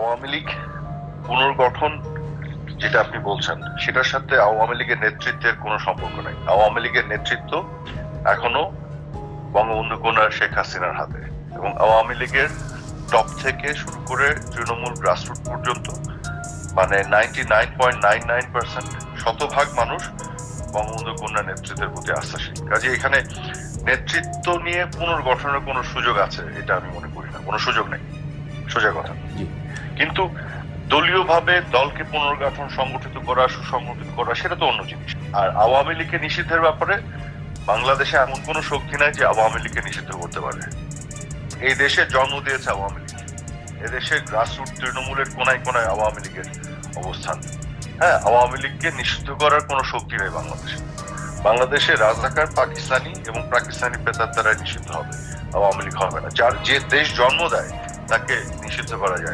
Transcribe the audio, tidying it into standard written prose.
আওয়ামী লীগ পুনর্গঠন যেটা আপনি বলছেন সেটার সাথে আওয়ামী লীগের নেতৃত্বের কোনো সম্পর্ক নাই। আওয়ামী লীগের নেতৃত্ব এখনো বঙ্গবন্ধু কন্যা শেখ হাসিনার হাতে, এবং আওয়ামী লীগের টপ থেকে শুরু করে তৃণমূল গ্রাসরুট পর্যন্ত মানে 99.99% শতভাগ মানুষ বঙ্গবন্ধু কন্যা নেতৃত্বের প্রতি আস্থাশীল। কাজে এখানে নেতৃত্ব নিয়ে পুনর্গঠনের কোনো সুযোগ আছে এটা আমি মনে করি না, কোনো সুযোগ নেই, সোজা কথা। কিন্তু দলীয়ভাবে দলকে পুনর্গঠন, সংগঠিত করা, সুসংগঠিত করা সেটা তো অন্য জিনিস। আর আওয়ামী লীগকে নিষিদ্ধের ব্যাপারে বাংলাদেশে এমন কোন শক্তি নাই যে আওয়ামী লীগকে নিষিদ্ধ করতে পারে। এই দেশে জন্ম দিয়েছে আওয়ামী লীগ, এদেশের গ্রাসরুট তৃণমূলের কোনায় কোনায় আওয়ামী লীগের অবস্থান। হ্যাঁ, আওয়ামী লীগকে নিষিদ্ধ করার কোনো শক্তি নেই বাংলাদেশে। বাংলাদেশে রাজাকার পাকিস্তানি এবং পাকিস্তানি পেতার দ্বারা নিষিদ্ধ হবে, আওয়ামী লীগ হবে না। যার যে দেশ জন্ম দেয় তাকে নিষিদ্ধ করা যায়।